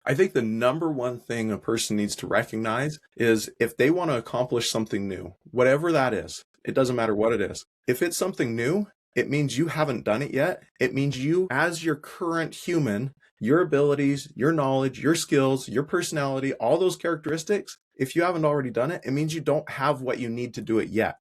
I think the number one thing a person needs to recognize is if they want to accomplish something new, whatever that is, it doesn't matter what it is. If it's something new, it means you haven't done it yet. It means you, as your current human, your abilities, your knowledge, your skills, your personality, all those characteristics, if you haven't already done it, it means you don't have what you need to do it yet.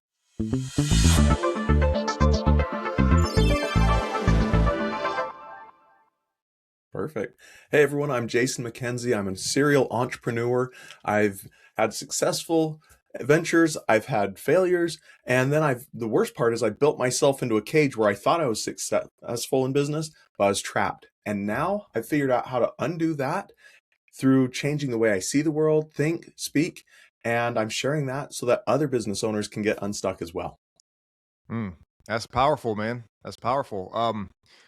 Perfect. Hey everyone, I'm Jason McKenzie. I'm a serial entrepreneur. I've had successful ventures, I've had failures, and then the worst part is I built myself into a cage where I thought I was successful in business, but I was trapped. And now I've figured out how to undo that through changing the way I see the world, think, speak, and I'm sharing that so that other business owners can get unstuck as well. That's powerful, man. That's powerful.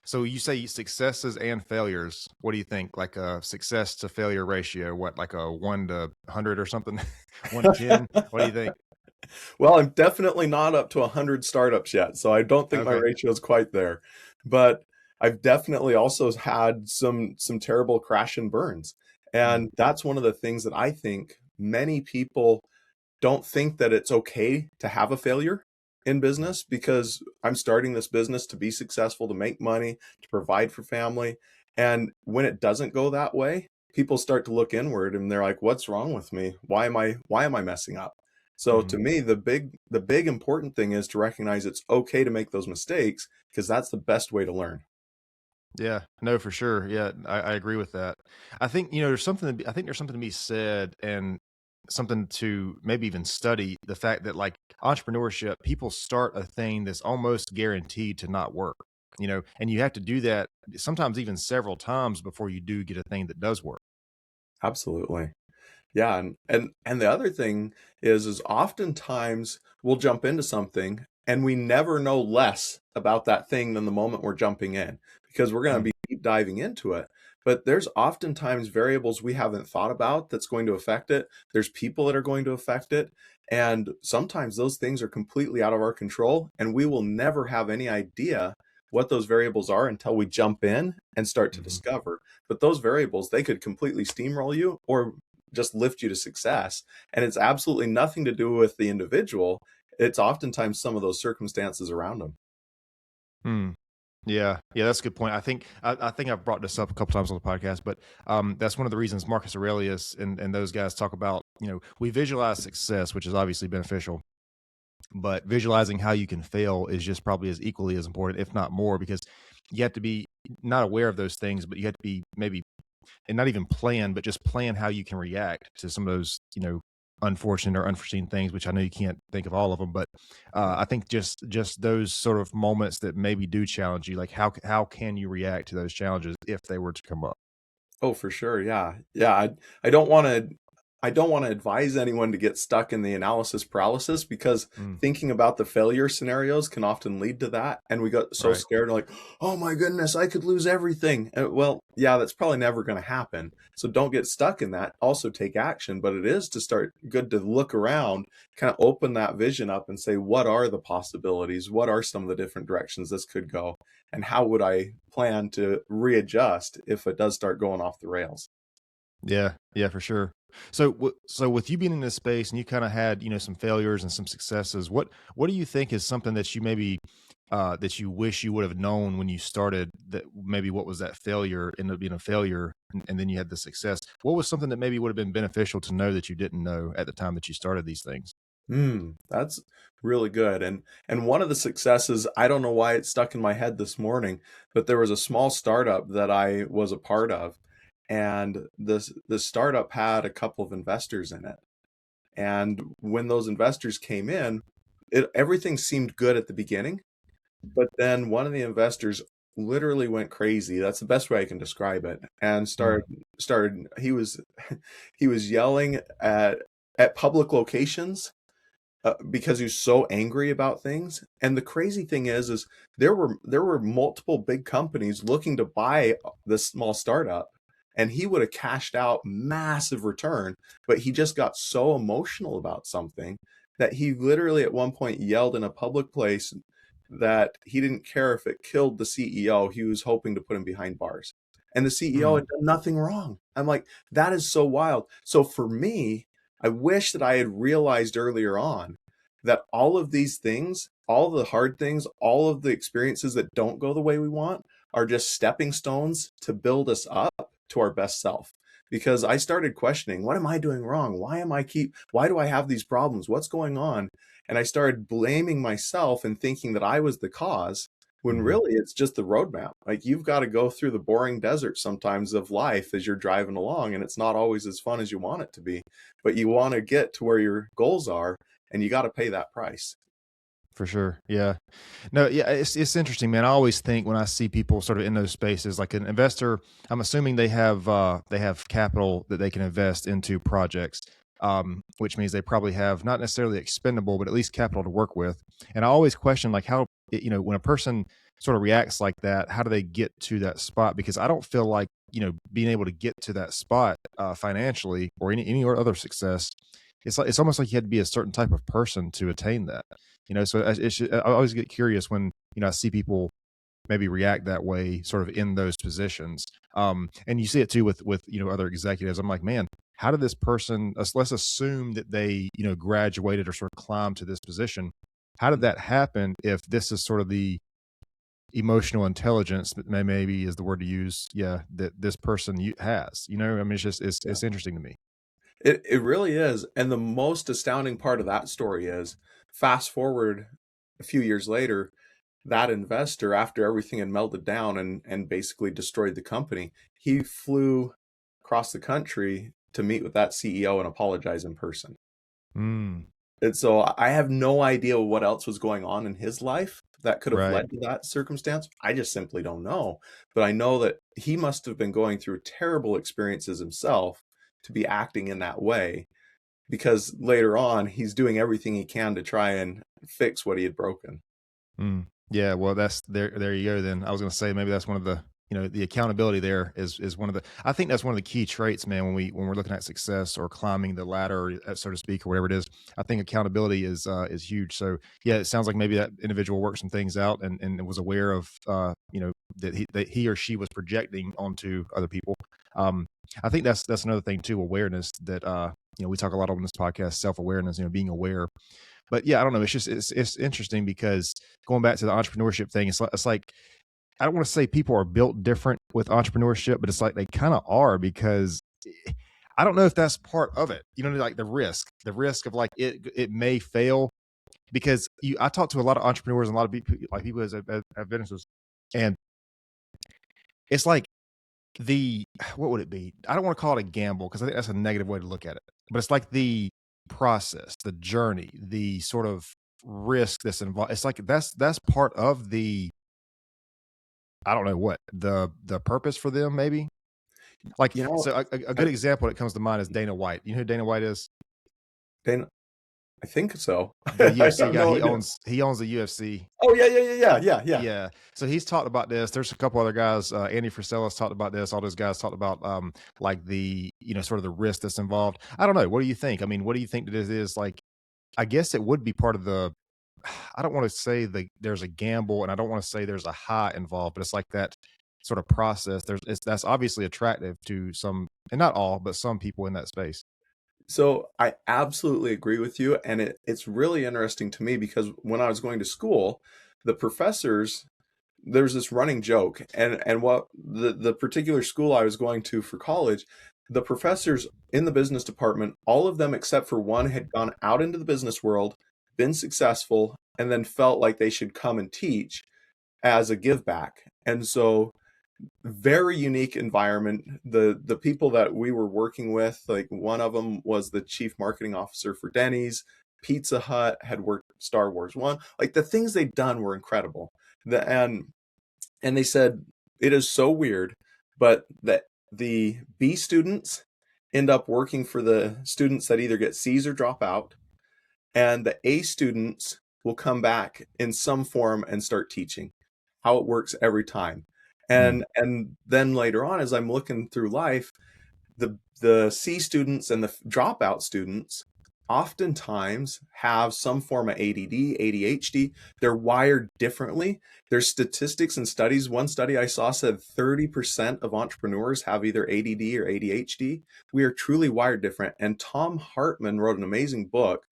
So you say successes and failures. What do you think? Like a success to failure ratio? What, like a 1 to 100 or something? 1 to 10? What do you think? Well, I'm definitely not up to 100 startups yet, so I don't think my Okay. ratio is quite there. But I've definitely also had some terrible crash and burns. Mm, And that's one of the things that I think many people don't think that it's okay to have a failure in business because I'm starting this business to be successful, to make money, to provide for family. And when it doesn't go that way, people start to look inward and they're like, what's wrong with me? Why am I messing up? So mhm. to me, the big important thing is to recognize it's okay to make those mistakes because that's the best way to learn. Yeah, no, for sure. Yeah, I agree with that. I think, there's something I think there's something to be said and something to maybe even study the fact that like entrepreneurship, people start a thing that's almost guaranteed to not work, and you have to do that sometimes even several times before you do get a thing that does work. Absolutely. Yeah, and the other thing is oftentimes we'll jump into something and we never know less about that thing than the moment we're jumping in because we're going to Mm, be deep diving into it. But there's oftentimes variables we haven't thought about that's going to affect it. There's people that are going to affect it. And sometimes those things are completely out of our control, and we will never have any idea what those variables are until we jump in and start to mhm. discover. But those variables, they could completely steamroll you or just lift you to success. And it's absolutely nothing to do with the individual. It's oftentimes some of those circumstances around them. Mm. Yeah, yeah, that's a good point. I think I've brought this up a couple times on the podcast, but that's one of the reasons Marcus Aurelius and those guys talk about. We visualize success, which is obviously beneficial, but visualizing how you can fail is just probably as equally as important, if not more, because you have to be not aware of those things, but you have to be maybe and not even plan, but just plan how you can react to some of those, unfortunate or unforeseen things, which I know you can't think of all of them, but I think just those sort of moments that maybe do challenge you, like how can you react to those challenges if they were to come up? Oh, for sure. Yeah. Yeah. I don't want to I don't want to advise anyone to get stuck in the analysis paralysis because Mm, thinking about the failure scenarios can often lead to that. And we got so right. scared, like, oh my goodness, I could lose everything. Well, yeah, that's probably never going to happen. So don't get stuck in that. Also take action. But it is to start good to look around, kind of open that vision up and say, what are the possibilities? What are some of the different directions this could go? And how would I plan to readjust if it does start going off the rails? Yeah, yeah, for sure. So with you being in this space and you kind of had, some failures and some successes, what do you think is something that you maybe that you wish you would have known when you started, that maybe what was that failure ended up being a failure, and then you had the success? What was something that maybe would have been beneficial to know that you didn't know at the time that you started these things? That's really good. And one of the successes, I don't know why it stuck in my head this morning, but there was a small startup that I was a part of, and this startup had a couple of investors in it. And when those investors came in, everything seemed good at the beginning, but then one of the investors literally went crazy. That's the best way I can describe it. And Mm, started he was yelling at public locations because he was so angry about things. And the crazy thing is there were multiple big companies looking to buy this small startup, and he would have cashed out massive return, but he just got so emotional about something that he literally at one point yelled in a public place that he didn't care if it killed the CEO. He was hoping to put him behind bars. and the CEO Hmm. had done nothing wrong. I'm like, that is so wild. So for me, I wish that I had realized earlier on that all of these things, all of the hard things, all of the experiences that don't go the way we want are just stepping stones to build us up to our best self. Because I started questioning, what am I doing wrong? Why do I have these problems? What's going on? And I started blaming myself and thinking that I was the cause, when Hmm. really it's just the roadmap. Like, you've got to go through the boring desert sometimes of life as you're driving along, and it's not always as fun as you want it to be, but you want to get to where your goals are, and you got to pay that price. For sure. Yeah. No, yeah, it's interesting, man. I always think when I see people sort of in those spaces, like an investor, I'm assuming they have capital that they can invest into projects, which means they probably have not necessarily expendable, but at least capital to work with. And I always question like how when a person sort of reacts like that, how do they get to that spot? Because I don't feel like being able to get to that spot financially or any other success. It's almost like you had to be a certain type of person to attain that. So I always get curious when I see people maybe react that way, sort of in those positions. And you see it too with other executives. I'm like, man, how did this person? Let's assume that they graduated or sort of climbed to this position. How did that happen? If this is sort of the emotional intelligence that maybe is the word to use, yeah, that this person has. I mean, it's interesting to me. It really is. And the most astounding part of that story is, fast forward a few years later, that investor, after everything had melted down and basically destroyed the company, he flew across the country to meet with that CEO and apologize in person. Mm, And so I have no idea what else was going on in his life that could have right. led to that circumstance. I just simply don't know. But I know that he must have been going through terrible experiences himself to be acting in that way, because later on he's doing everything he can to try and fix what he had broken. Mm. Yeah, well, that's there. There you go. Then I was going to say maybe that's one of the the accountability there is one of the. I think that's one of the key traits, man. When we're looking at success or climbing the ladder, so to speak, or whatever it is, I think accountability is huge. So yeah, it sounds like maybe that individual worked some things out and was aware of that he or she was projecting onto other people. Um, I think that's another thing too, awareness that we talk a lot on this podcast, self awareness, being aware. But yeah, I don't know. It's interesting because going back to the entrepreneurship thing, it's like I don't want to say people are built different with entrepreneurship, but it's like they kind of are because I don't know if that's part of it. Like the risk of like it may fail because I talk to a lot of entrepreneurs and a lot of people like people as have businesses, and it's like the what would it be? I don't want to call it a gamble because I think that's a negative way to look at it. But it's like the process, the journey, the sort of risk that's involved. It's like that's part of the I don't know what the purpose for them maybe. Like You know, so a I, good example that comes to mind is Dana White. You know who Dana White is? Dana, I think so. The I UFC have guy. no He idea. owns the UFC. Oh, yeah, yeah, yeah, yeah, yeah, yeah. Yeah. So he's talked about this. There's a couple other guys. Andy Frisella's talked about this. All those guys talked about like the sort of the risk that's involved. I don't know. What do you think? I mean, what do you think that it is like? I guess it would be part of the. I don't want to say there's a gamble, and I don't want to say there's a high involved, but it's like that sort of process. That's obviously attractive to some, and not all, but some people in that space. So I absolutely agree with you. And it's really interesting to me because when I was going to school, the professors, there's this running joke. And what the particular school I was going to for college, the professors in the business department, all of them except for one had gone out into the business world, been successful, and then felt like they should come and teach as a give back. And so, very unique environment. The people that we were working with, like, one of them was the chief marketing officer for Denny's. Pizza Hut had worked Star Wars 1. Like, the things they'd done were incredible. And they said it is so weird, but that the B students end up working for the students that either get C's or drop out, and the A students will come back in some form and start teaching how it works every time. Hmm. And then later on, as I'm looking through life, the C students and the dropout students oftentimes have some form of ADD, ADHD. They're wired differently. There's statistics and studies. One study I saw said 30% of entrepreneurs have either ADD or ADHD. We are truly wired different. And Tom Hartman wrote an amazing book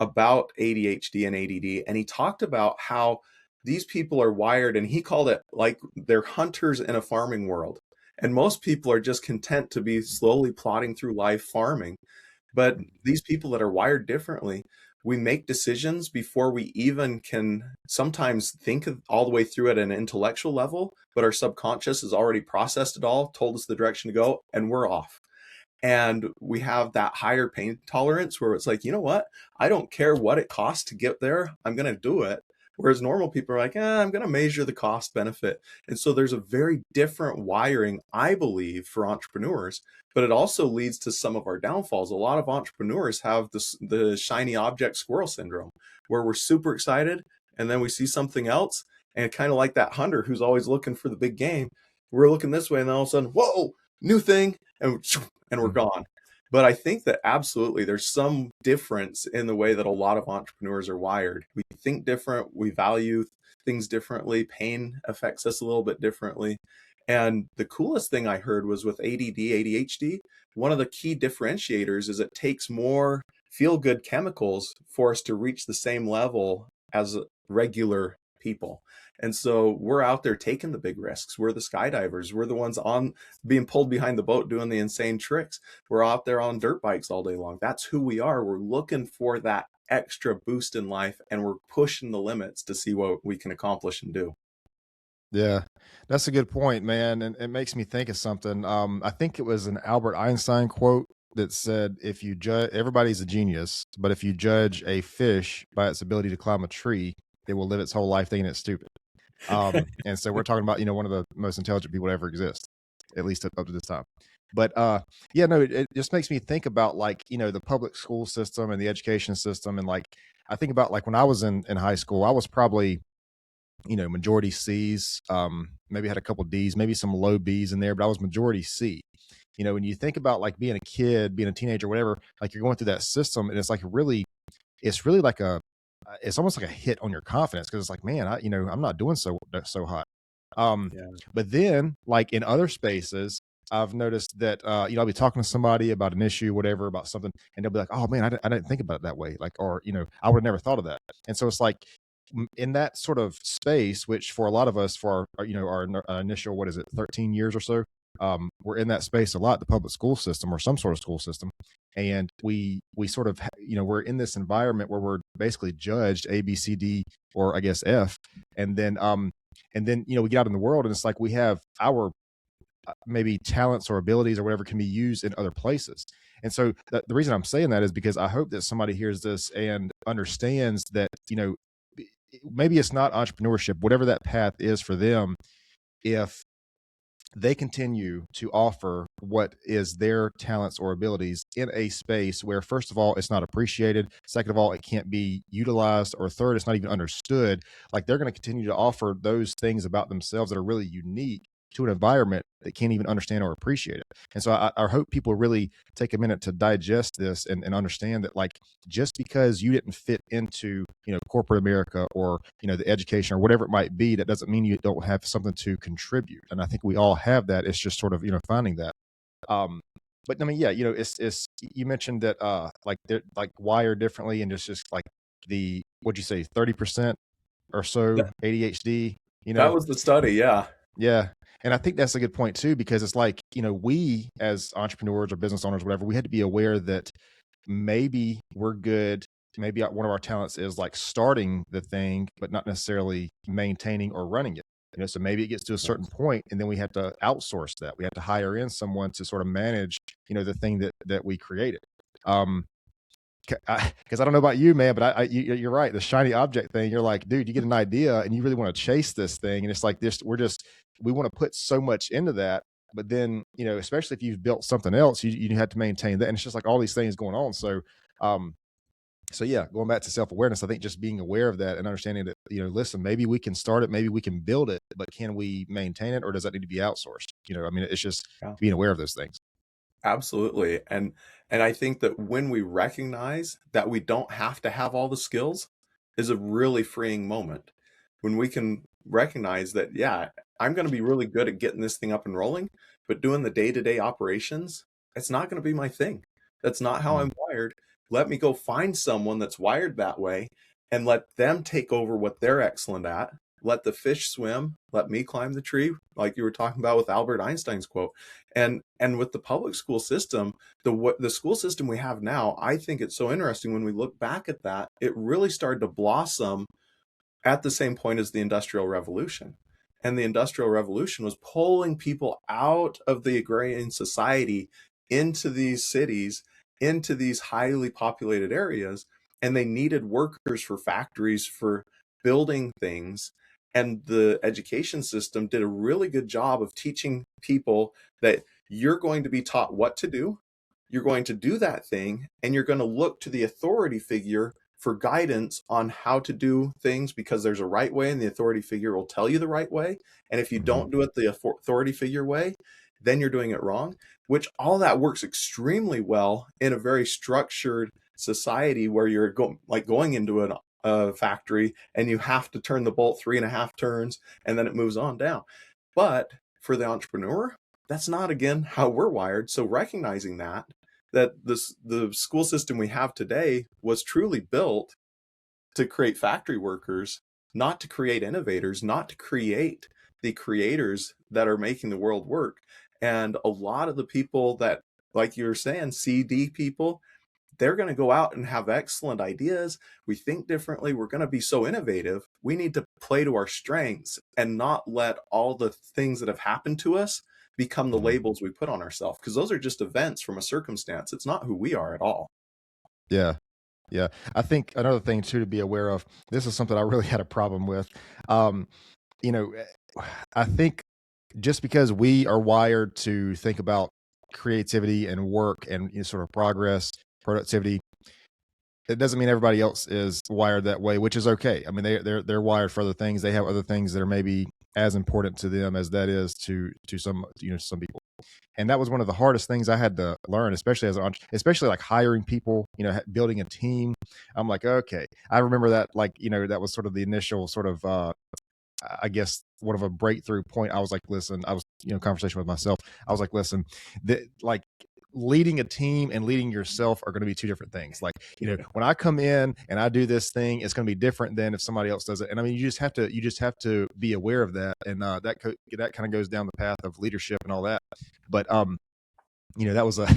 about ADHD and ADD, and he talked about how these people are wired, and he called it like they're hunters in a farming world. And most people are just content to be slowly plodding through life farming. But these people that are wired differently, we make decisions before we even can sometimes think of all the way through at an intellectual level, but our subconscious has already processed it all, told us the direction to go, and we're off. And we have that higher pain tolerance where it's like, you know what? I don't care what it costs to get there. I'm going to do it. Whereas normal people are like, I'm going to measure the cost benefit. And so there's a very different wiring, I believe, for entrepreneurs, but it also leads to some of our downfalls. A lot of entrepreneurs have the shiny object squirrel syndrome, where we're super excited and then we see something else. And kind of like that hunter who's always looking for the big game. We're looking this way and then all of a sudden, whoa, new thing. And we're gone. But I think that absolutely there's some difference in the way that a lot of entrepreneurs are wired. We think different, we value things differently, pain affects us a little bit differently. And the coolest thing I heard was with ADD, ADHD, one of the key differentiators is it takes more feel-good chemicals for us to reach the same level as regular people. And so we're out there taking the big risks. We're the skydivers. We're the ones on being pulled behind the boat doing the insane tricks. We're out there on dirt bikes all day long. That's who we are. We're looking for that extra boost in life, and we're pushing the limits to see what we can accomplish and do. Yeah, that's a good point, man. And it makes me think of something. I think it was an Albert Einstein quote that said, if you judge, everybody's a genius, but if you judge a fish by its ability to climb a tree, it will live its whole life thinking it's stupid. And so we're talking about, one of the most intelligent people to ever exist, at least up to this time. But yeah, no, it just makes me think about the public school system and the education system. And I think about when I was in high school, I was probably, majority C's, maybe had a couple D's, maybe some low B's in there, but I was majority C. When you think about being a kid, being a teenager, whatever, you're going through that system, and it's really it's almost like a hit on your confidence, because it's like, man, I'm not doing so hot. Yeah. But then in other spaces, I've noticed that, I'll be talking to somebody about an issue, whatever, about something, and they'll be like, oh man, I didn't think about it that way. Or, I would have never thought of that. And so it's in that sort of space, which for a lot of us, for our initial, 13 years or so, we're in that space a lot, the public school system or some sort of school system. And we sort of, we're in this environment where we're basically judged A, B, C, D, or I guess F. And then, we get out in the world, and it's like we have our maybe talents or abilities or whatever can be used in other places. And so the reason I'm saying that is because I hope that somebody hears this and understands that, maybe it's not entrepreneurship, whatever that path is for them, if they continue to offer what is their talents or abilities in a space where, first of all, it's not appreciated, second of all, it can't be utilized, or third, it's not even understood. They're going to continue to offer those things about themselves that are really unique to an environment that can't even understand or appreciate it. And so I hope people really take a minute to digest this and understand that just because you didn't fit into corporate America or the education or whatever it might be, that doesn't mean you don't have something to contribute. And I think we all have that. It's just sort of finding that. But I mean, yeah, it's you mentioned that they're wired differently, and it's just the, what'd you say, 30% or so That, ADHD. that was the study. Yeah. Yeah. And I think that's a good point too, because it's we as entrepreneurs or business owners, whatever, we had to be aware that maybe we're good. Maybe one of our talents is starting the thing, but not necessarily maintaining or running it. So maybe it gets to a certain point, and then we have to outsource that. We have to hire in someone to sort of manage, the thing that we created. Because I don't know about you, man, but you're right. The shiny object thing, you're like, dude, you get an idea and you really want to chase this thing. And it's like this, we want to put so much into that. But then, especially if you've built something else, you have to maintain that. And it's just all these things going on. So yeah, going back to self-awareness, I think just being aware of that and understanding that, listen, maybe we can start it, maybe we can build it, but can we maintain it, or does that need to be outsourced? I mean, it's just being aware of those things. Absolutely. And I think that when we recognize that we don't have to have all the skills is a really freeing moment. When we can recognize that, yeah, I'm going to be really good at getting this thing up and rolling, but doing the day-to-day operations, it's not going to be my thing. That's not how Mm. I'm wired. Let me go find someone that's wired that way and let them take over what they're excellent at. Let the fish swim, let me climb the tree, like you were talking about with Albert Einstein's quote. And with the public school system, the school system we have now, I think it's so interesting when we look back at that, it really started to blossom at the same point as the Industrial Revolution. And the Industrial Revolution was pulling people out of the agrarian society into these cities, into these highly populated areas, and they needed workers for factories, for building things. And the education system did a really good job of teaching people that you're going to be taught what to do, you're going to do that thing, and you're going to look to the authority figure for guidance on how to do things, because there's a right way and the authority figure will tell you the right way. And if you Mhm. don't do it the authority figure way, then you're doing it wrong, which all that works extremely well in a very structured society where you're going into a factory and you have to turn the bolt 3.5 turns and then it moves on down. But for the entrepreneur, that's not, again, how we're wired. So recognizing that the school system we have today was truly built to create factory workers, not to create innovators, not to create the creators that are making the world work. And a lot of the people that, like you were saying, CD people, they're going to go out and have excellent ideas. We think differently. We're going to be so innovative. We need to play to our strengths and not let all the things that have happened to us become the Mhm. labels we put on ourselves, because those are just events from a circumstance. It's not who we are at all. Yeah. Yeah. I think another thing too to be aware of, this is something I really had a problem with. Um, you know, I think just because we are wired to think about creativity and work and, sort of progress, productivity, it doesn't mean everybody else is wired that way, which is okay. I mean, they're wired for other things. They have other things that are maybe as important to them as that is to some, some people. And that was one of the hardest things I had to learn, especially as especially like hiring people, building a team. I'm like, okay, I remember that, like, that was sort of the initial sort of, I guess, one of a breakthrough point. I was like, listen, I was, conversation with myself. I was like, listen, like, leading a team and leading yourself are going to be two different things. Like, Yeah. when I come in and I do this thing, it's going to be different than if somebody else does it. And I mean, you just have to be aware of that. And that kind of goes down the path of leadership and all that. But that was a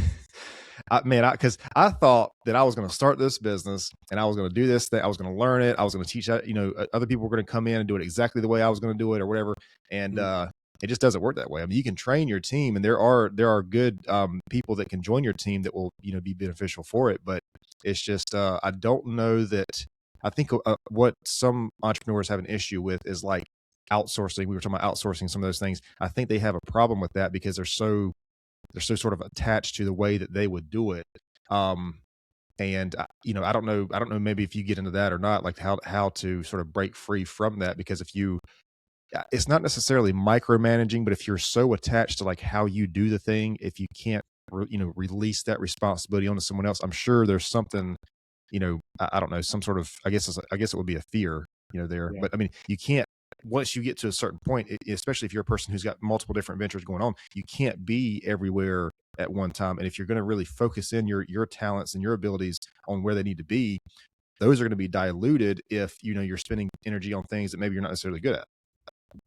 because I thought that I was going to start this business and I was going to do this thing. I was going to learn it. I was going to teach that. Other people were going to come in and do it exactly the way I was going to do it or whatever. And Mhm. it just doesn't work that way. I mean, you can train your team, and there are good people that can join your team that will be beneficial for it. But it's just I don't know that. I think what some entrepreneurs have an issue with is like outsourcing. We were talking about outsourcing some of those things. I think they have a problem with that because they're so sort of attached to the way that they would do it. Um, and I don't know maybe if you get into that or not, like how to sort of break free from that, because if you, it's not necessarily micromanaging, but if you're so attached to like how you do the thing, if you can't, release that responsibility onto someone else, I'm sure there's something, I don't know, some sort of, I guess it would be a fear, there. Yeah. But I mean, you can't, once you get to a certain point, especially if you're a person who's got multiple different ventures going on, you can't be everywhere at one time. And if you're going to really focus in your talents and your abilities on where they need to be, those are going to be diluted if you're spending energy on things that maybe you're not necessarily good at.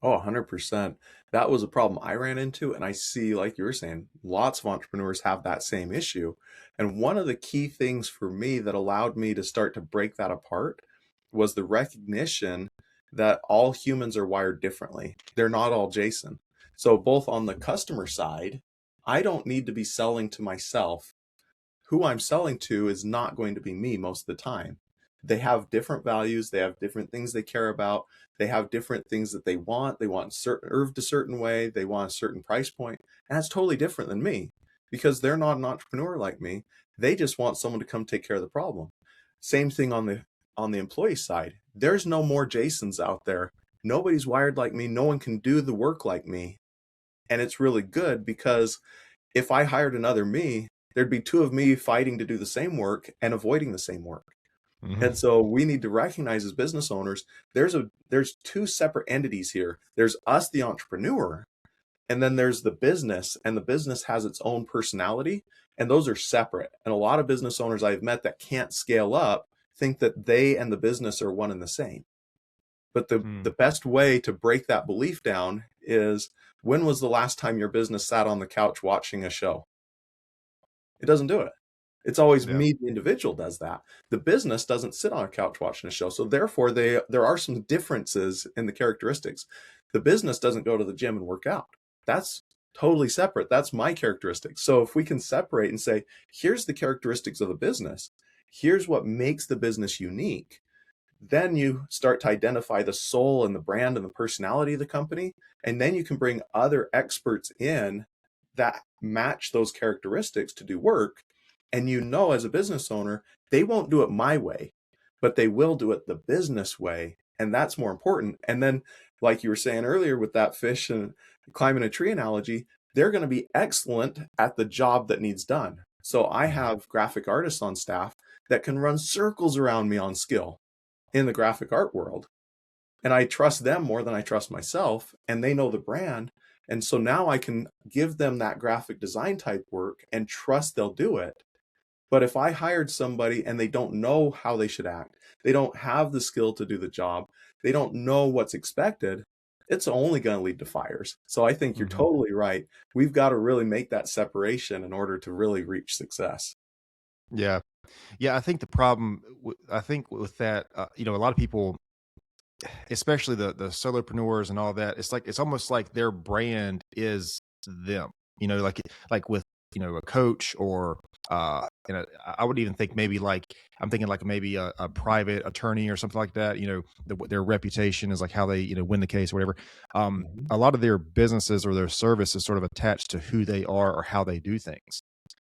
Oh, 100%. That was a problem I ran into. And I see, like you were saying, lots of entrepreneurs have that same issue. And one of the key things for me that allowed me to start to break that apart was the recognition that all humans are wired differently. They're not all Jason. So, both on the customer side, I don't need to be selling to myself. Who I'm selling to is not going to be me most of the time. They have different values, they have different things they care about, they have different things that they want. They want served a certain way, they want a certain price point, and that's totally different than me because they're not an entrepreneur like me. They just want someone to come take care of the problem. Same thing on the employee side. There's no more Jasons out there. Nobody's wired like me. No one can do the work like me. And it's really good because If I hired another me, there'd be two of me fighting to do the same work and avoiding the same work. Hmm. And so we need to recognize as business owners, there's two separate entities here. There's us, the entrepreneur, and then there's the business, and the business has its own personality, and those are separate. And a lot of business owners I've met that can't scale up think that they and the business are one and the same. But the Mm. best way to break that belief down is, when was the last time your business sat on the couch watching a show? It doesn't do it. It's always Yeah. me, the individual, does that. The business doesn't sit on a couch watching a show. So therefore, there are some differences in the characteristics. The business doesn't go to the gym and work out. That's totally separate. That's my characteristics. So if we can separate and say, here's the characteristics of the business, here's what makes the business unique, then you start to identify the soul and the brand and the personality of the company. And then you can bring other experts in that match those characteristics to do work. And as a business owner, they won't do it my way, but they will do it the business way. And that's more important. And then, like you were saying earlier with that fish and climbing a tree analogy, they're going to be excellent at the job that needs done. So I Mhm. have graphic artists on staff that can run circles around me on skill in the graphic art world. And I trust them more than I trust myself, and they know the brand. And so now I can give them that graphic design type work and trust they'll do it. But if I hired somebody and they don't know how they should act, they don't have the skill to do the job, they don't know what's expected, it's only going to lead to fires. So I think you're Mhm. totally right. We've got to really make that separation in order to really reach success. Yeah. Yeah, I think the problem I think with that, a lot of people, especially the solopreneurs and all that, it's like it's almost like their brand is them. Like with a coach or I would even think maybe like I'm thinking like maybe a private attorney or something like that. Their reputation is like how they win the case or whatever. Mhm. A lot of their businesses or their service is sort of attached to who they are or how they do things.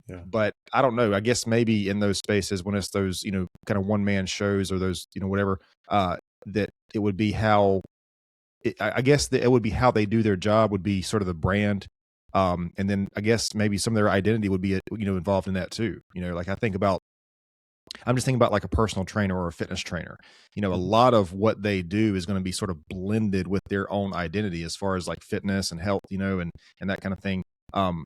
Yeah. But I don't know. I guess maybe in those spaces when it's those, kind of one man shows or those, whatever, that it would be how I guess that it would be how they do their job would be sort of the brand. And then I guess maybe some of their identity would be, involved in that too. Like I'm just thinking about like a personal trainer or a fitness trainer. A Mhm. lot of what they do is going to be sort of blended with their own identity as far as like fitness and health, and that kind of thing. Um,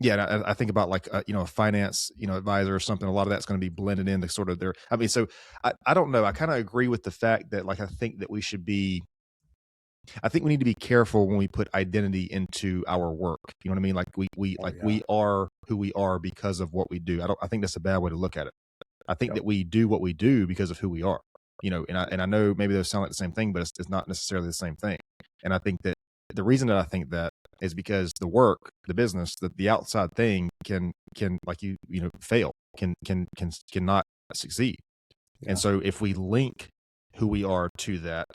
Yeah, and I think about like a finance advisor or something. A lot of that's going to be blended into sort of their. I mean, so I don't know. I kind of agree with the fact that like I think that we should be. I think we need to be careful when we put identity into our work. You know what I mean? Oh, Like yeah. we are who we are because of what we do. I think that's a bad way to look at it. I think Yep. that we do what we do because of who we are. And I know maybe those sound like the same thing, but it's not necessarily the same thing. And I think that the reason that I think that is because the work, the business, the outside thing can like fail, cannot succeed. And Yeah. so if we link who we are to that,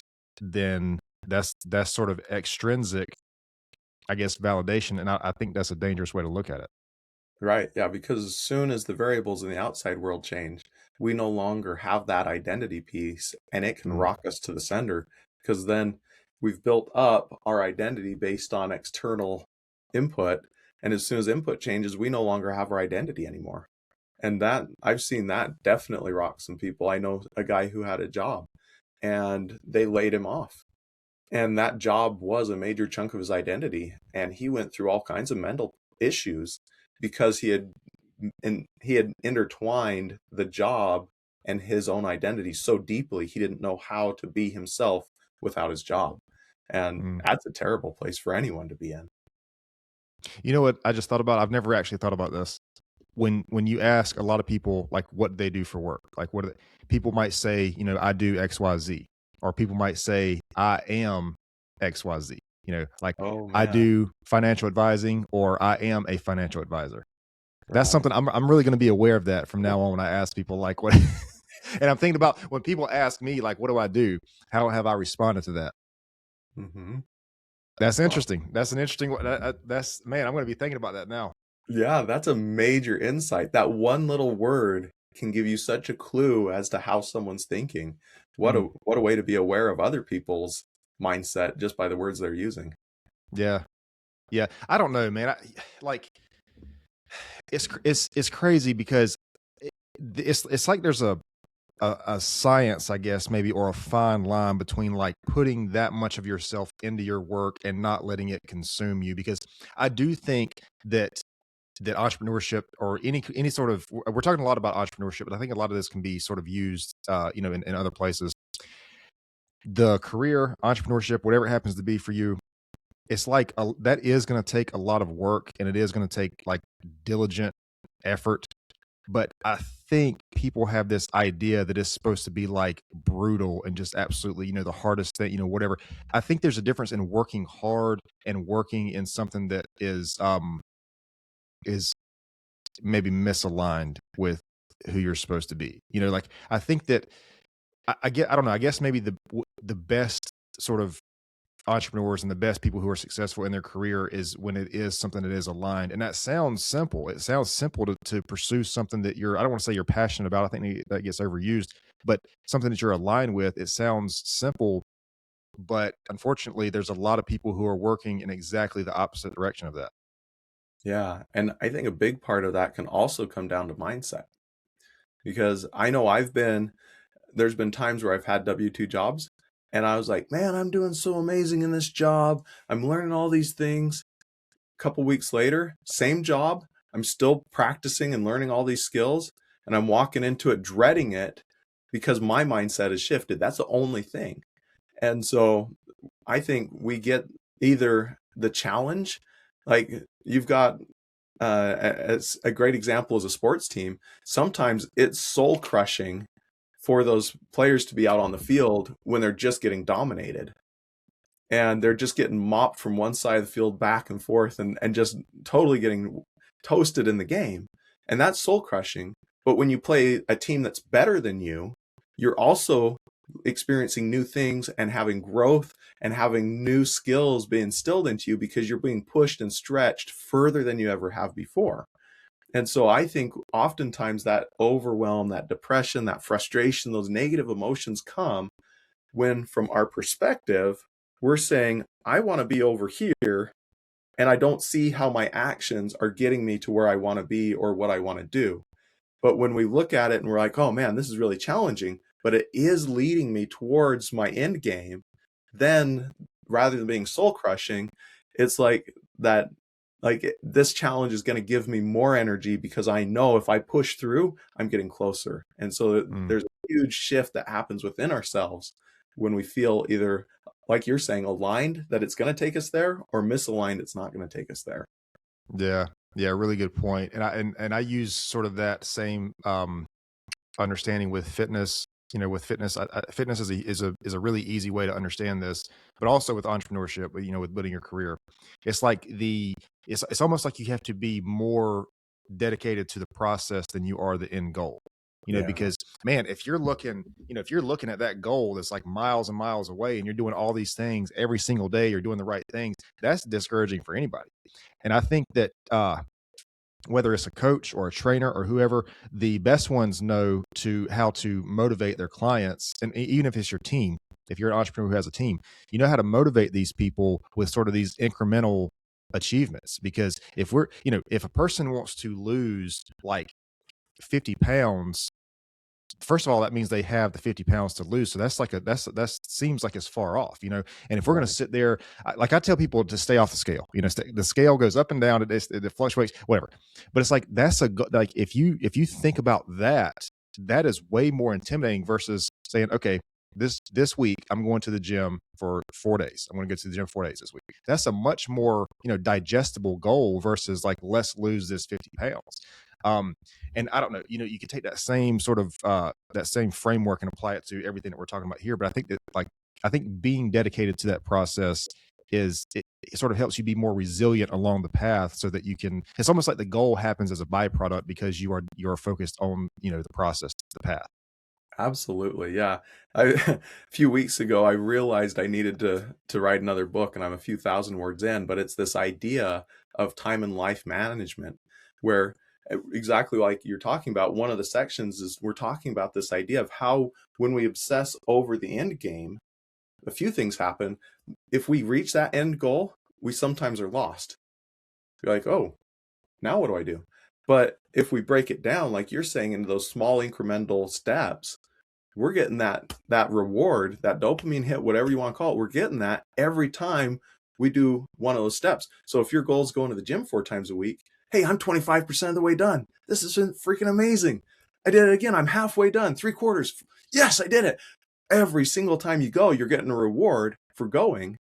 then that's sort of extrinsic, I guess, validation. And I think that's a dangerous way to look at it. Right. Yeah. Because as soon as the variables in the outside world change, we no longer have that identity piece, and it can Mm, rock us to the sender, because then we've built up our identity based on external input. And as soon as input changes, we no longer have our identity anymore. And that I've seen that definitely rock some people. I know a guy who had a job and they laid him off. And that job was a major chunk of his identity. And he went through all kinds of mental issues because he had intertwined the job and his own identity so deeply he didn't know how to be himself without his job. And mm. that's a terrible place for anyone to be in. You know what I just thought about? I've never actually thought about this. When you ask a lot of people like what they do for work, like what are people might say, I do XYZ, or people might say I am XYZ. Like Oh I man. do financial advising or I am a financial advisor. That's Right. something I'm really going to be aware of that from now on when I ask people like what. And I'm thinking about when people ask me like what do I do? How have I responded to that? Hmm. That's Wow. interesting. That's an interesting one. That's man. I'm going to be thinking about that now. Yeah, that's a major insight. That one little word can give you such a clue as to how someone's thinking. Mm, What a way to be aware of other people's mindset just by the words they're using. yeah. Yeah. I don't know, man. Like it's crazy because it's like there's a science, I guess, maybe, or a fine line between like putting that much of yourself into your work and not letting it consume you. Because I do think that entrepreneurship or any sort of, we're talking a lot about entrepreneurship, but I think a lot of this can be sort of used, in other places. The career, entrepreneurship, whatever it happens to be for you, it's like that is going to take a lot of work and it is going to take like diligent effort. But I think people have this idea that it's supposed to be like brutal and just absolutely, the hardest thing, whatever. I think there's a difference in working hard and working in something that is maybe misaligned with who you're supposed to be. Like I think that I don't know, I guess maybe the best sort of entrepreneurs and the best people who are successful in their career is when it is something that is aligned. And that sounds simple. It sounds simple to pursue something that I don't want to say you're passionate about. I think that gets overused, but something that you're aligned with. It sounds simple, but unfortunately, there's a lot of people who are working in exactly the opposite direction of that. Yeah. And I think a big part of that can also come down to mindset, because I know there's been times where I've had W-2 jobs and I was like, man, I'm doing so amazing in this job. I'm learning all these things. A couple weeks later, same job. I'm still practicing and learning all these skills, and I'm walking into it dreading it because my mindset has shifted. That's the only thing. And so I think we get either the challenge, like you've got as a great example is a sports team. Sometimes it's soul crushing for those players to be out on the field when they're just getting dominated and they're just getting mopped from one side of the field back and forth and just totally getting toasted in the game. And that's soul crushing. But when you play a team that's better than you, you're also experiencing new things and having growth and having new skills being instilled into you because you're being pushed and stretched further than you ever have before. And so I think oftentimes that overwhelm, that depression, that frustration, those negative emotions come when, from our perspective, we're saying, I want to be over here and I don't see how my actions are getting me to where I want to be or what I want to do. But when we look at it and we're like, oh man, this is really challenging, but it is leading me towards my end game, then rather than being soul crushing, it's like that, like this challenge is going to give me more energy because I know if I push through, I'm getting closer. And so Mm. there's a huge shift that happens within ourselves when we feel either, like you're saying, aligned that it's going to take us there, or misaligned, it's not going to take us there. Yeah. Yeah. Really good point. And I use sort of that same, understanding with fitness. With fitness, fitness is a really easy way to understand this, but also with entrepreneurship, with building your career, it's like it's almost like you have to be more dedicated to the process than you are the end goal. Yeah. Because man, if you're looking at that goal that's like miles and miles away, and you're doing all these things every single day, you're doing the right things, that's discouraging for anybody. And I think that whether it's a coach or a trainer or whoever, the best ones know how to motivate their clients. And even if it's your team, if you're an entrepreneur who has a team, you know how to motivate these people with sort of these incremental achievements. Because if a person wants to lose like 50 pounds, first of all, that means they have the 50 pounds to lose. So that seems like it's far off. And if we're going to Right. sit there, like I tell people to stay off the scale, the scale goes up and down, it fluctuates, whatever. But it's like, like, if you think about that, that is way more intimidating versus saying, okay, this week I'm going to the gym for 4 days. I'm going to go to the gym 4 days this week. That's a much more, digestible goal versus like, let's lose this 50 pounds. Um, and I don't know, you could take that same sort of that same framework and apply it to everything that we're talking about here. But I think being dedicated to that process it sort of helps you be more resilient along the path, so that it's almost like the goal happens as a byproduct because you're focused on, the process, the path. Absolutely. Yeah. A few weeks ago, I realized I needed to write another book, and I'm a few thousand words in, but it's this idea of time and life management where, exactly like you're talking about, one of the sections is we're talking about this idea of how when we obsess over the end game, a few things happen. If we reach that end goal, we sometimes are lost You're like, oh, now what do I do? But if we break it down, like you're saying, into those small incremental steps, we're getting that reward, that dopamine hit, whatever you want to call it. We're getting that every time we do one of those steps. So if your goal is going to the gym 4 times a week, hey, I'm 25% of the way done. This is freaking amazing. I did it again. I'm halfway done, 3/4. Yes, I did it. Every single time you go, you're getting a reward for going.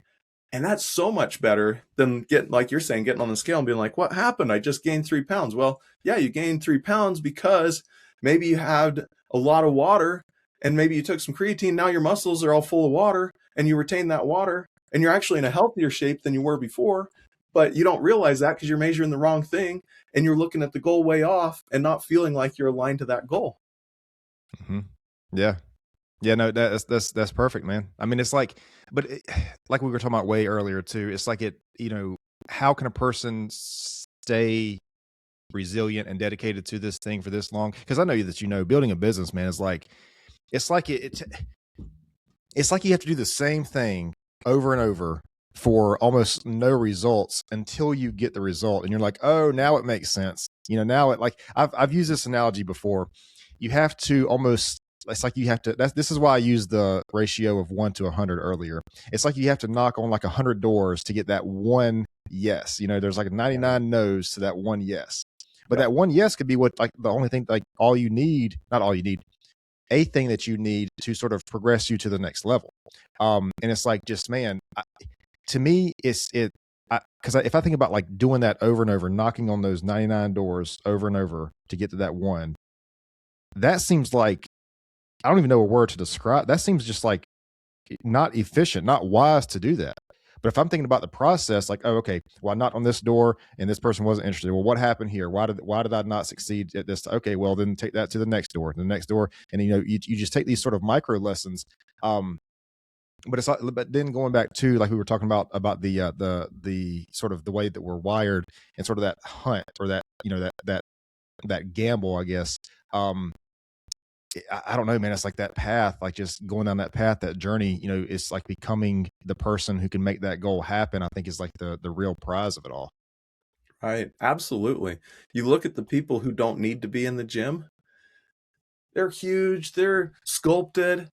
And that's so much better than getting, like you're saying, getting on the scale and being like, what happened? I just gained 3 pounds. Well, yeah, you gained 3 pounds because maybe you had a lot of water and maybe you took some creatine. Now your muscles are all full of water and you retain that water and you're actually in a healthier shape than you were before. But you don't realize that because you're measuring the wrong thing and you're looking at the goal way off and not feeling like you're aligned to that goal. Mm-hmm. Yeah. Yeah, no, that's perfect, man. I mean, it's like, but like we were talking about way earlier too, it's like how can a person stay resilient and dedicated to this thing for this long? Because I know that, building a business, man, is like, it's like it's like you have to do the same thing over and over for almost no results until you get the result. And you're like, oh, now it makes sense. Now I've used this analogy before. You have to almost, it's like you have to, this is why I used the ratio of 1 to 100 earlier. It's like you have to knock on like 100 doors to get that one yes. There's like 99 no's to that one yes. But that one yes could be what, like, the only thing, like, all you need, not all you need, a thing that you need to sort of progress you to the next level. And it's like, just, man, to me, because if I think about like doing that over and over, knocking on those 99 doors over and over to get to that one, that seems like, I don't even know a word to describe. That seems just like not efficient, not wise to do that. But if I'm thinking about the process, like, oh, okay, well, I knocked on this door and this person wasn't interested. Well, what happened here? Why did I not succeed at this? Okay, well, then take that to the next door, and you just take these sort of micro lessons. But it's like, but then going back to, like we were talking about the sort of the way that we're wired and sort of that hunt, or that that gamble, I guess. I don't know, man. It's like that path, like just going down that path, that journey, it's like becoming the person who can make that goal happen. I think is like the real prize of it all. Right. Absolutely. You look at the people who don't need to be in the gym. They're huge. They're sculpted.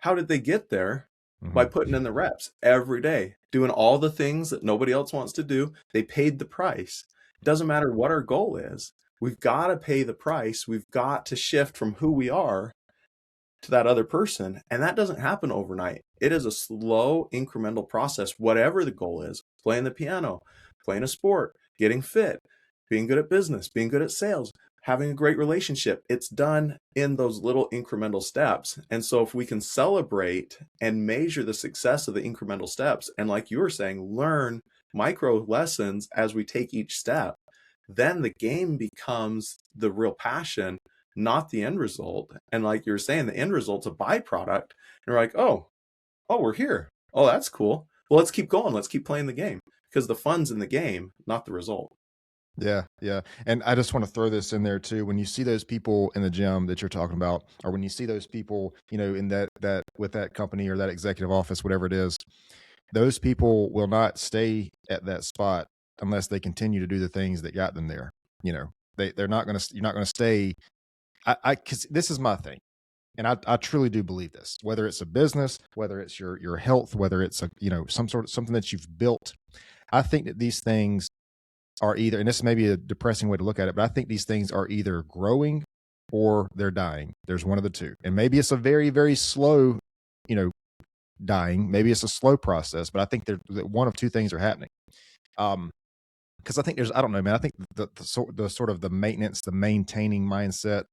How did they get there? By putting in the reps every day, doing all the things that nobody else wants to do. They paid the price. It doesn't matter what our goal is. We've got to pay the price. We've got to shift from who we are to that other person. And that doesn't happen overnight. It is a slow, incremental process, whatever the goal is: playing the piano, playing a sport, getting fit, being good at business, being good at sales, having a great relationship. It's done in those little incremental steps. And so if we can celebrate and measure the success of the incremental steps, and like you were saying, learn micro lessons as we take each step, then the game becomes the real passion, not the end result. And like you were saying, the end result's a byproduct. And we're like, oh, we're here. Oh, that's cool. Well, let's keep going. Let's keep playing the game, because the fun's in the game, not the result. Yeah, yeah. And I just want to throw this in there too. When you see those people in the gym that you're talking about, or when you see those people, in that with that company or that executive office, whatever it is, those people will not stay at that spot unless they continue to do the things that got them there. They're not going to, you're not going to stay. Cause this is my thing. And I truly do believe this, whether it's a business, whether it's your health, whether it's something that you've built. I think that these things are either, and this may be a depressing way to look at it, but I think these things are either growing or they're dying. There's one of the two. And maybe it's a very, very slow, dying. Maybe it's a slow process, but I think one of two things are happening. Because I think I don't know, man. I think the sort of the maintenance, the maintaining mindset.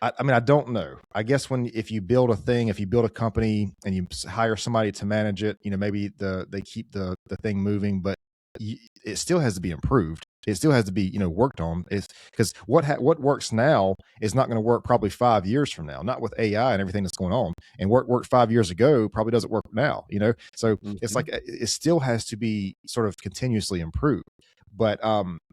I mean, I don't know. I guess if you build a company and you hire somebody to manage it, maybe they keep the thing moving, but it still has to be improved. It still has to be, worked on. It's because what works now is not going to work probably 5 years from now, not with AI and everything that's going on. And what worked 5 years ago probably doesn't work now, So it's like, it still has to be sort of continuously improved. But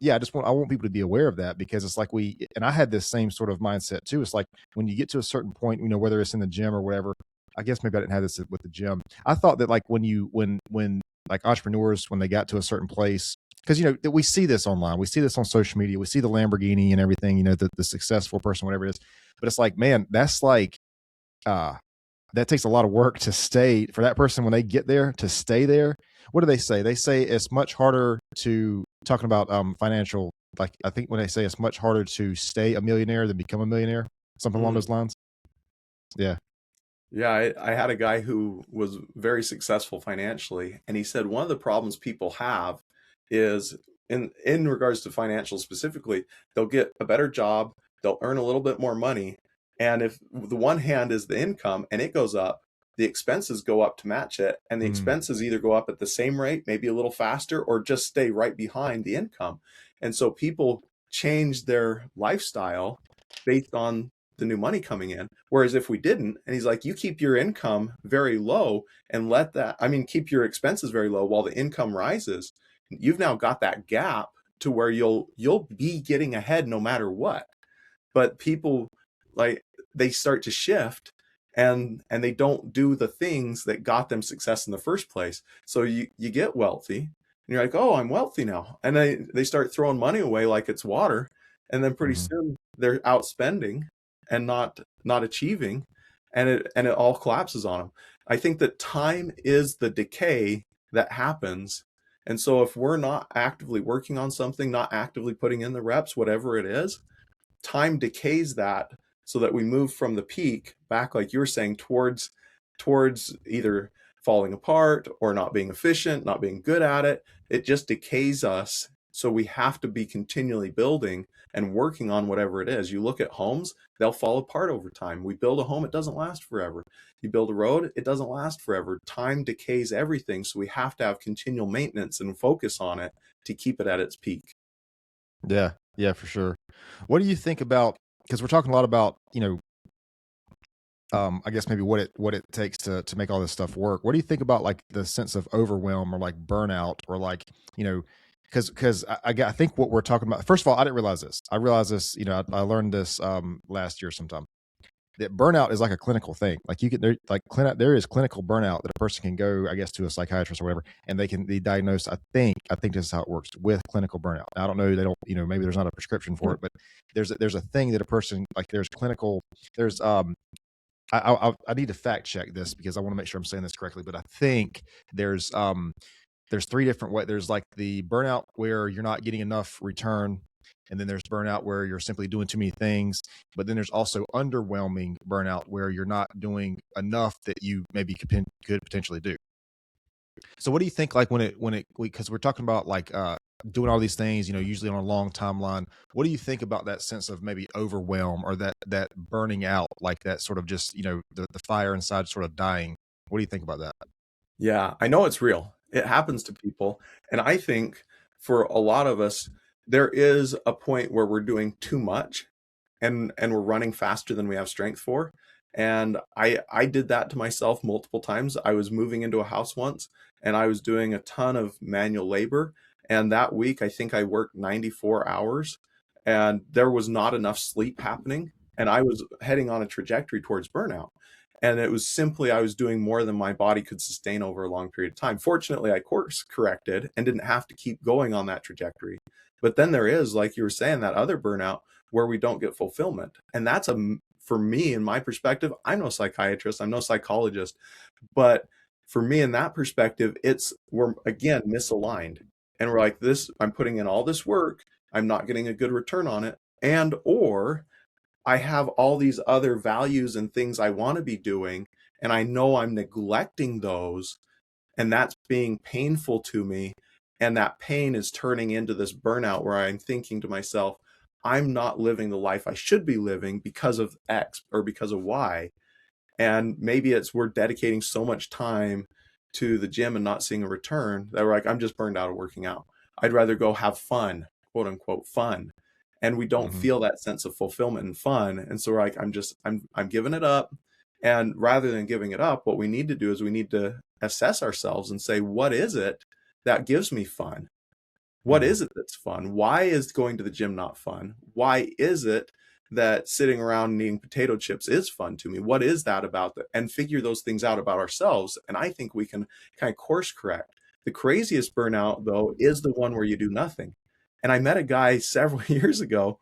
yeah, I want people to be aware of that, because it's like and I had this same sort of mindset too. It's like when you get to a certain point, whether it's in the gym or whatever. I guess maybe I didn't have this with the gym. I thought that like when like entrepreneurs when they got to a certain place, because we see this online, we see this on social media, we see the Lamborghini and everything, the successful person, whatever it is. But it's like, man, that's like uh that takes a lot of work to stay for that person when they get there to stay there. What do they say? They say it's much harder to talking about financial, like I think when they say it's much harder to stay a millionaire than become a millionaire, something along Mm. those lines. Yeah. Yeah, I had a guy who was very successful financially, and he said one of the problems people have is in regards to financial specifically, they'll get a better job, they'll earn a little bit more money, and if the one hand is the income and it goes up, the expenses go up to match it, and the Mm, expenses either go up at the same rate, maybe a little faster, or just stay right behind the income. And so people change their lifestyle based on the new money coming in. Whereas if we didn't, and he's like, you keep your income very low and let that, I mean, keep your expenses very low while the income rises, you've now got that gap to where you'll be getting ahead no matter what. But people, like, they start to shift, and they don't do the things that got them success in the first place. So you get wealthy and you're like, oh, I'm wealthy now. And they start throwing money away like it's water. And then pretty mhm. soon they're outspending and not achieving, and it all collapses on them. I think that time is the decay that happens. And so if we're not actively working on something, not actively putting in the reps, whatever it is, time decays that, so that we move from the peak back, like you were saying, towards either falling apart or not being efficient, not being good at it. It just decays us. So we have to be continually building and working on whatever it is. You look at homes, they'll fall apart over time. We build a home, it doesn't last forever. You build a road, it doesn't last forever. Time decays everything. So we have to have continual maintenance and focus on it to keep it at its peak. Yeah, yeah, for sure. What do you think about, because we're talking a lot about, I guess maybe what it takes to make all this stuff work. What do you think about like the sense of overwhelm or like burnout or like, you know, because I think what we're talking about, first of all, I didn't realize this. I realized this, I learned this last year sometime, that burnout is like a clinical thing. Like you can there is clinical burnout that a person can go, I guess, to a psychiatrist or whatever, and they can be diagnosed. I think this is how it works with clinical burnout. Now, I don't know, they don't, maybe there's not a prescription for it, but there's a thing that a person, like there's clinical, there's I need to fact check this because I want to make sure I'm saying this correctly, but I think there's three different ways. There's like the burnout where you're not getting enough return, and then there's burnout where you're simply doing too many things. But then there's also underwhelming burnout where you're not doing enough that you maybe could potentially do. So what do you think, like because we're talking about like doing all these things, usually on a long timeline. What do you think about that sense of maybe overwhelm or that burning out, like that sort of just, the fire inside sort of dying? What do you think about that? Yeah, I know it's real. It happens to people. And I think for a lot of us, there is a point where we're doing too much, and we're running faster than we have strength for. And I did that to myself multiple times. I was moving into a house once, and I was doing a ton of manual labor. And that week, I think I worked 94 hours, and there was not enough sleep happening. And I was heading on a trajectory towards burnout. And it was simply, I was doing more than my body could sustain over a long period of time. Fortunately, I course corrected and didn't have to keep going on that trajectory. But then there is, like you were saying, that other burnout where we don't get fulfillment. And that's for me, in my perspective, I'm no psychiatrist, I'm no psychologist, but for me, in that perspective, we're again misaligned. And we're like, I'm putting in all this work, I'm not getting a good return on it. And or I have all these other values and things I want to be doing, and I know I'm neglecting those, and that's being painful to me. And that pain is turning into this burnout where I'm thinking to myself, I'm not living the life I should be living because of X or because of Y. And maybe we're dedicating so much time to the gym and not seeing a return that we're like, I'm just burned out of working out. I'd rather go have fun, quote unquote fun. And we don't Hmm. feel that sense of fulfillment and fun. And so we're like, I'm giving it up. And rather than giving it up, what we need to do is we need to assess ourselves and say, what is it that gives me fun? What Hmm. is it that's fun? Why is going to the gym not fun? Why is it that sitting around and eating potato chips is fun to me? What is that about that? And figure those things out about ourselves. And I think we can kind of course correct. The craziest burnout, though, is the one where you do nothing. And I met a guy several years ago.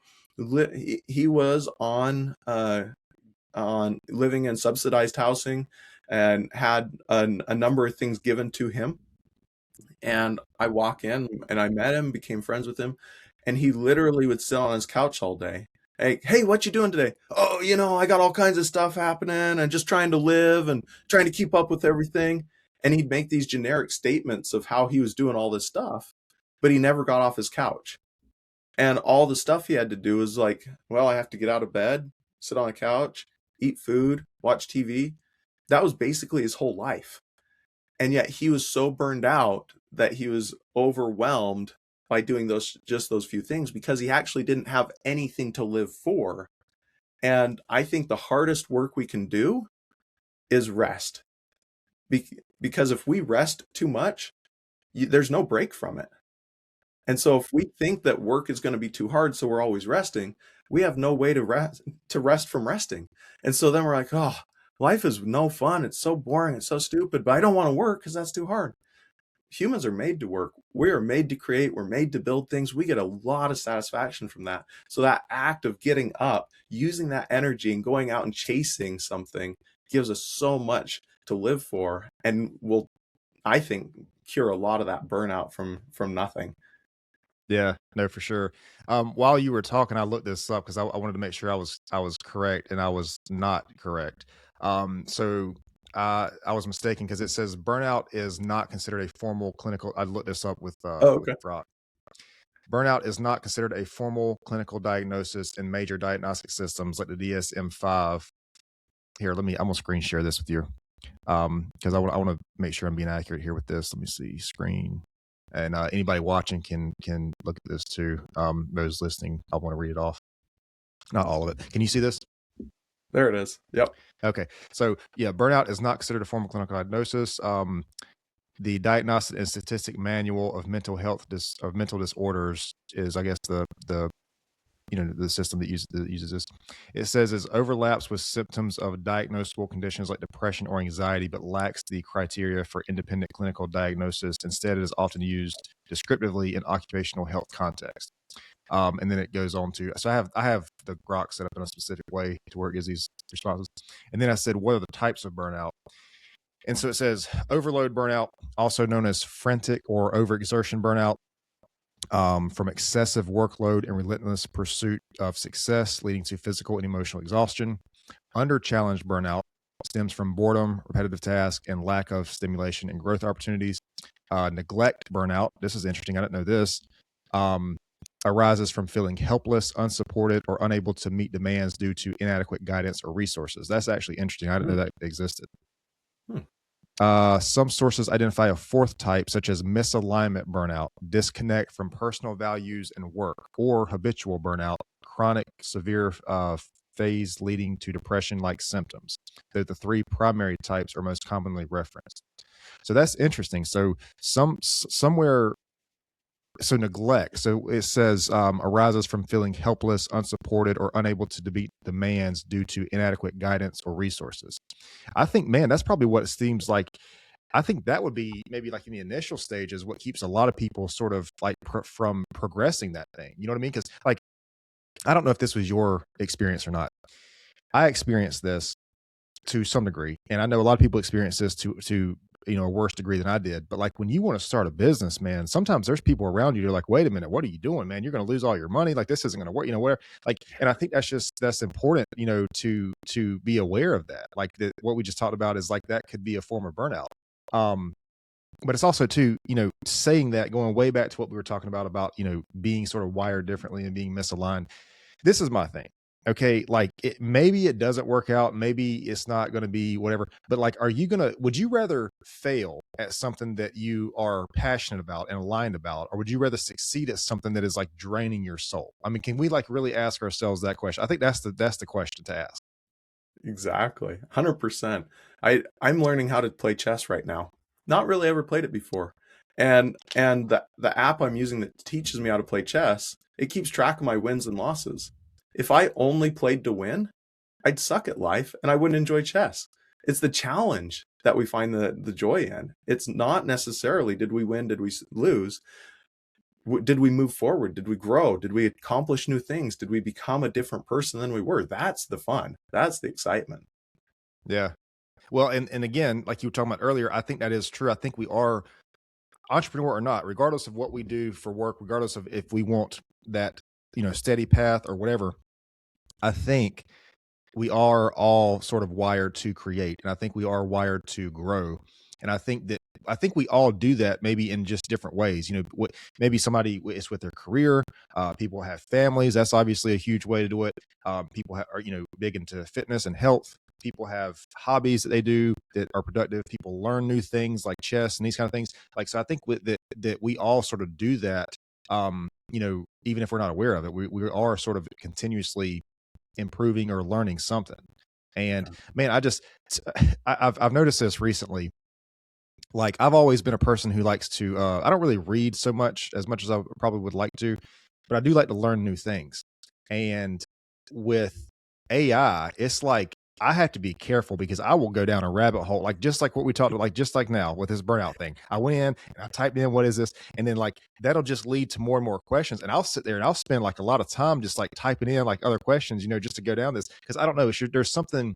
He was on living in subsidized housing and had a number of things given to him. And I walk in and I met him, became friends with him, and he literally would sit on his couch all day. Hey, what you doing today? Oh, I got all kinds of stuff happening and just trying to live and trying to keep up with everything. And he'd make these generic statements of how he was doing all this stuff, but he never got off his couch. And all the stuff he had to do was like, well, I have to get out of bed, sit on the couch, eat food, watch TV. That was basically his whole life. And yet he was so burned out that he was overwhelmed by doing those few things because he actually didn't have anything to live for. And I think the hardest work we can do is rest. Because if we rest too much, there's no break from it. And so if we think that work is going to be too hard, so we're always resting, we have no way to rest from resting. And so then we're like, oh, life is no fun. It's so boring. It's so stupid, but I don't want to work because that's too hard. Humans are made to work. We are made to create. We're made to build things. We get a lot of satisfaction from that. So that act of getting up, using that energy and going out and chasing something gives us so much to live for and will, I think, cure a lot of that burnout from nothing. Yeah, no, for sure. While you were talking, I looked this up because I wanted to make sure I was correct, and I was not correct. I was mistaken because it says burnout is not considered a formal clinical. I looked this up Oh, with okay. Brock. Burnout is not considered a formal clinical diagnosis in major diagnostic systems like the DSM-5. Here, I'm gonna screen share this with you because I want to make sure I'm being accurate here with this. Let me see screen. And anybody watching can look at this too. Those listening, I want to read it off. Not all of it. Can you see this? There it is. Yep. Okay. So yeah, burnout is not considered a formal clinical diagnosis. The Diagnostic and Statistic Manual of Mental Health of Mental Disorders is, I guess, the system that uses this. It says it overlaps with symptoms of diagnosable conditions like depression or anxiety, but lacks the criteria for independent clinical diagnosis. Instead, it is often used descriptively in occupational health context. And then it goes on to, so I have the Grok set up in a specific way to where it gives these responses. And then I said, what are the types of burnout? And so it says overload burnout, also known as frantic or overexertion burnout, from excessive workload and relentless pursuit of success, leading to physical and emotional exhaustion. Under challenge burnout stems from boredom, repetitive tasks, and lack of stimulation and growth opportunities. Neglect burnout, this is interesting, I didn't know this, arises from feeling helpless, unsupported, or unable to meet demands due to inadequate guidance or resources. That's actually interesting. I didn't know that existed. Some sources identify a fourth type, such as misalignment burnout, disconnect from personal values and work, or habitual burnout, chronic severe phase leading to depression-like symptoms. The three primary types are most commonly referenced. So that's interesting. So somewhere. So neglect. So it says arises from feeling helpless, unsupported, or unable to meet demands due to inadequate guidance or resources. I think, man, that's probably what it seems like. I think that would be maybe like in the initial stages, what keeps a lot of people sort of like from progressing that thing. You know what I mean? Because like, I don't know if this was your experience or not. I experienced this to some degree, and I know a lot of people experience this to a worse degree than I did. But like when you want to start a business, man, sometimes there's people around you who are like, wait a minute, what are you doing, man? You're going to lose all your money. Like this isn't going to work, whatever. Like, and I think that's important, to be aware of that. Like what we just talked about is like, that could be a form of burnout. But it's also too, saying that, going way back to what we were talking about, being sort of wired differently and being misaligned. This is my thing. Okay. Like maybe it doesn't work out. Maybe it's not going to be whatever, but like, would you rather fail at something that you are passionate about and aligned about, or would you rather succeed at something that is like draining your soul? I mean, can we like really ask ourselves that question? I think that's the question to ask. Exactly. 100%. I'm learning how to play chess right now. Not really ever played it before. And the app I'm using that teaches me how to play chess, it keeps track of my wins and losses. If I only played to win, I'd suck at life and I wouldn't enjoy chess. It's the challenge that we find the joy in. It's not necessarily did we win, did we lose? Did we move forward? Did we grow? Did we accomplish new things? Did we become a different person than we were? That's the fun. That's the excitement. Yeah. Well, and again, like you were talking about earlier, I think that is true. I think we are, entrepreneur or not, regardless of what we do for work, regardless of if we want that, steady path or whatever, I think we are all sort of wired to create, and I think we are wired to grow. And I think we all do that, maybe in just different ways. Maybe somebody is with their career. People have families. That's obviously a huge way to do it. People are big into fitness and health. People have hobbies that they do that are productive. People learn new things like chess and these kind of things. Like, so I think that we all sort of do that. Even if we're not aware of it, we are sort of continuously improving or learning something. And man, I've noticed this recently. Like, I've always been a person who likes to, I don't really read as much as I probably would like to, but I do like to learn new things. And with AI, it's like, I have to be careful because I will go down a rabbit hole, like just like what we talked about, like just like now with this burnout thing. I went in and I typed in, what is this? And then like, that'll just lead to more and more questions. And I'll sit there and I'll spend like a lot of time just like typing in like other questions, just to go down this. Cause I don't know, there's something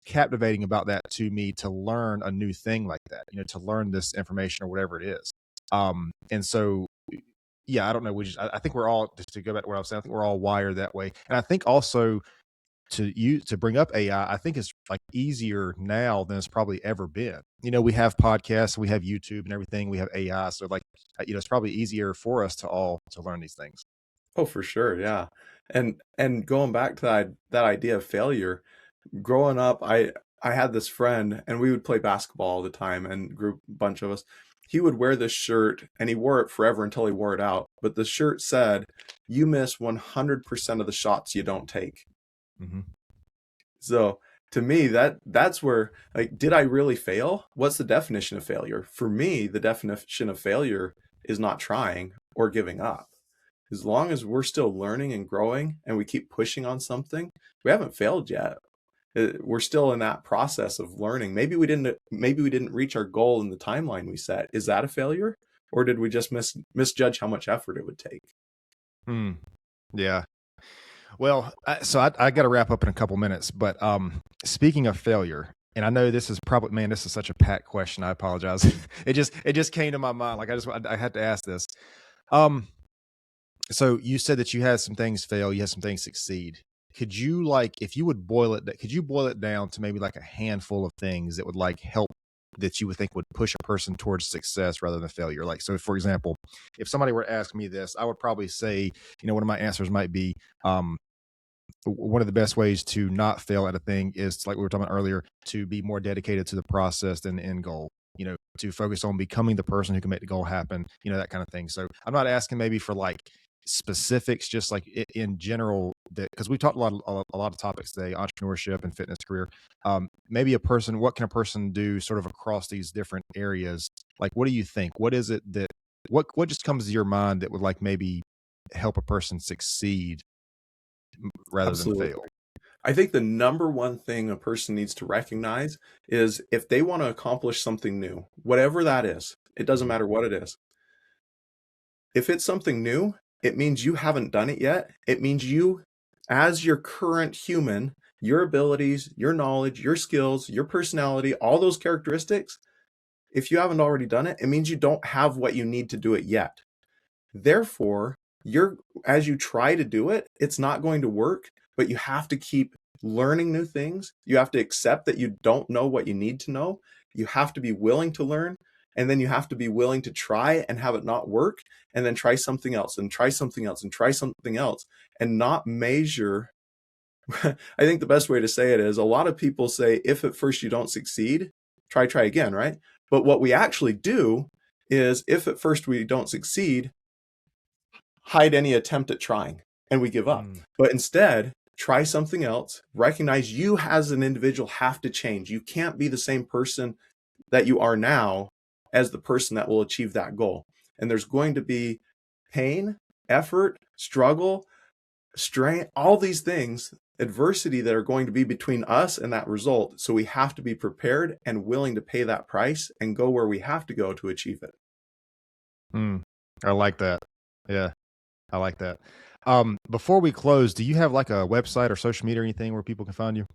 captivating about that to me, to learn a new thing like that, to learn this information or whatever it is. And so, yeah, I don't know. I think we're all, just to go back to what I was saying, I think we're all wired that way. And I think also to bring up AI, I think it's like easier now than it's probably ever been. We have podcasts, we have YouTube and everything, we have AI. So like, it's probably easier for us to learn these things. Oh, for sure. Yeah. And going back to that idea of failure, growing up, I had this friend and we would play basketball all the time, and group bunch of us. He would wear this shirt and he wore it forever until he wore it out. But the shirt said, "You miss 100% of the shots you don't take." Mm-hmm. So to me, that's where, like, did I really fail? What's the definition of failure? For me, the definition of failure is not trying or giving up. As long as we're still learning and growing and we keep pushing on something, we haven't failed yet. We're still in that process of learning. Maybe we didn't reach our goal in the timeline we set. Is that a failure? Or did we just misjudge how much effort it would take? Yeah. Well, I got to wrap up in a couple minutes, but speaking of failure, and I know this is probably, man, this is such a pat question. I apologize. It just came to my mind. Like, I had to ask this. So you said that you had some things fail, you had some things succeed. Could you, like, if you would could you boil it down to maybe like a handful of things that would like help, that you would think would push a person towards success rather than failure? Like, so for example, if somebody were to ask me this, I would probably say, one of my answers might be, one of the best ways to not fail at a thing is, like we were talking about earlier, to be more dedicated to the process than the end goal, to focus on becoming the person who can make the goal happen, that kind of thing. So I'm not asking maybe for like specifics, just like in general, that, because we talked a lot of topics today, entrepreneurship and fitness, career. Maybe what can a person do sort of across these different areas? Like, what do you think? What is it that, what just comes to your mind that would like maybe help a person succeed rather than Absolutely. fail? I think the number one thing a person needs to recognize is, if they want to accomplish something new, whatever that is, it doesn't matter what it is. If it's something new, it means you haven't done it yet. It means you, as your current human, your abilities, your knowledge, your skills, your personality, all those characteristics, if you haven't already done it, it means you don't have what you need to do it yet. Therefore, as you try to do it, it's not going to work, but you have to keep learning new things. You have to accept that you don't know what you need to know. You have to be willing to learn, and then you have to be willing to try and have it not work, and then try something else and try something else and try something else, and not measure. I think the best way to say it is, a lot of people say, if at first you don't succeed, try again, right? But what we actually do is, if at first we don't succeed, hide any attempt at trying and we give up. But instead, try something else. Recognize you as an individual have to change. You can't be the same person that you are now as the person that will achieve that goal. And there's going to be pain, effort, struggle, strain, all these things, adversity that are going to be between us and that result. So we have to be prepared and willing to pay that price and go where we have to go to achieve it. I like that. Yeah, I like that. Before we close, do you have like a website or social media or anything where people can find you?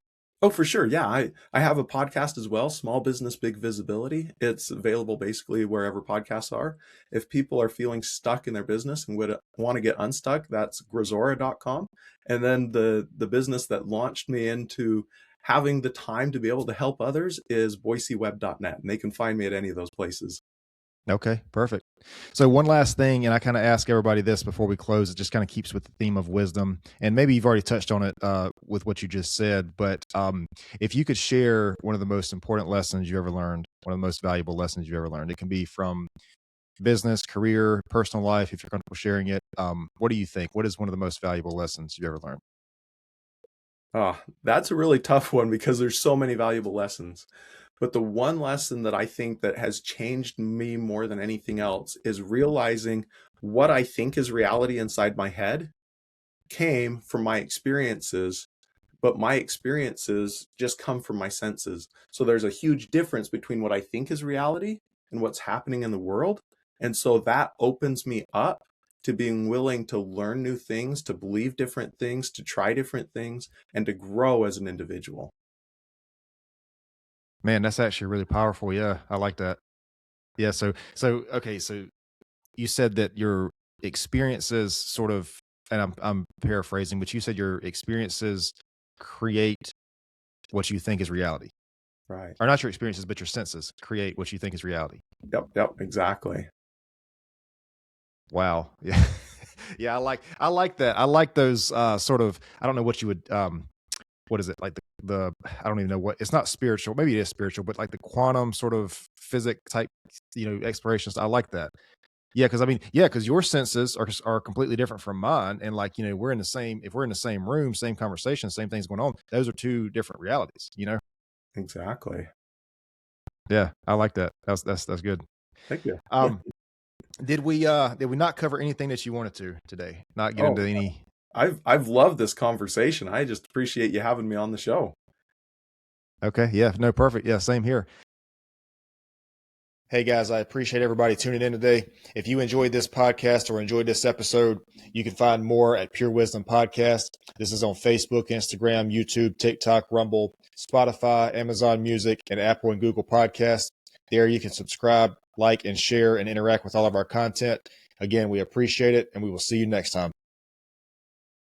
Oh, for sure. Yeah, I have a podcast as well, Small Business Big Visibility. It's available basically wherever podcasts are. If people are feeling stuck in their business and would want to get unstuck, that's grazora.com. And then the business that launched me into having the time to be able to help others is boiseweb.net, and they can find me at any of those places. Okay, perfect. So one last thing, and I kind of ask everybody this before we close. It just kind of keeps with the theme of wisdom, and maybe you've already touched on it with what you just said. But if you could share one of the most important lessons you ever learned, one of the most valuable lessons you ever learned, it can be from business, career, personal life. If you're comfortable sharing it, what do you think? What is one of the most valuable lessons you ever learned? Oh, that's a really tough one because there's so many valuable lessons. But the one lesson that I think that has changed me more than anything else is realizing what I think is reality inside my head came from my experiences, but my experiences just come from my senses. So there's a huge difference between what I think is reality and what's happening in the world. And so that opens me up to being willing to learn new things, to believe different things, to try different things, and to grow as an individual. Man, that's actually really powerful. Yeah, I like that. Yeah. So okay. So you said that your experiences sort of, and I'm paraphrasing, but you said your experiences create what you think is reality, Right. or not your experiences, but your senses create what you think is reality. Yep, exactly. Wow. Yeah. Yeah. I like that. I like those sort of, I don't know what you would, what is it like I don't even know what, it's not spiritual. Maybe it is spiritual, but like the quantum sort of physics type, explorations. I like that. Yeah, because I mean, yeah, because your senses are completely different from mine, and like we're in the same. If we're in the same room, same conversation, same things going on, those are two different realities. Exactly. Yeah, I like that. That's good. Thank you. Um, did we not cover anything that you wanted to today? Not get into Oh, any. I've loved this conversation. I just appreciate you having me on the show. Okay, yeah, no, perfect. Yeah, same here. Hey guys, I appreciate everybody tuning in today. If you enjoyed this podcast or enjoyed this episode, you can find more at Pure Wisdom Podcast. This is on Facebook, Instagram, YouTube, TikTok, Rumble, Spotify, Amazon Music, and Apple and Google Podcasts. There you can subscribe, like, and share and interact with all of our content. Again, we appreciate it, and we will see you next time.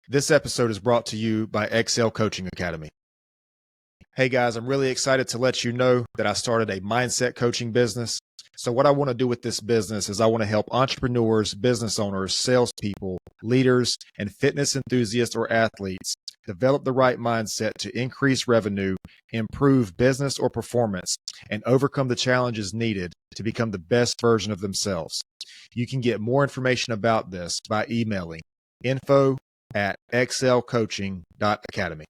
This episode is brought to you by Excel Coaching Academy. Hey guys, I'm really excited to let you know that I started a mindset coaching business. So what I want to do with this business is I want to help entrepreneurs, business owners, salespeople, leaders, and fitness enthusiasts or athletes develop the right mindset to increase revenue, improve business or performance, and overcome the challenges needed to become the best version of themselves. You can get more information about this by emailing info@excelcoaching.academy.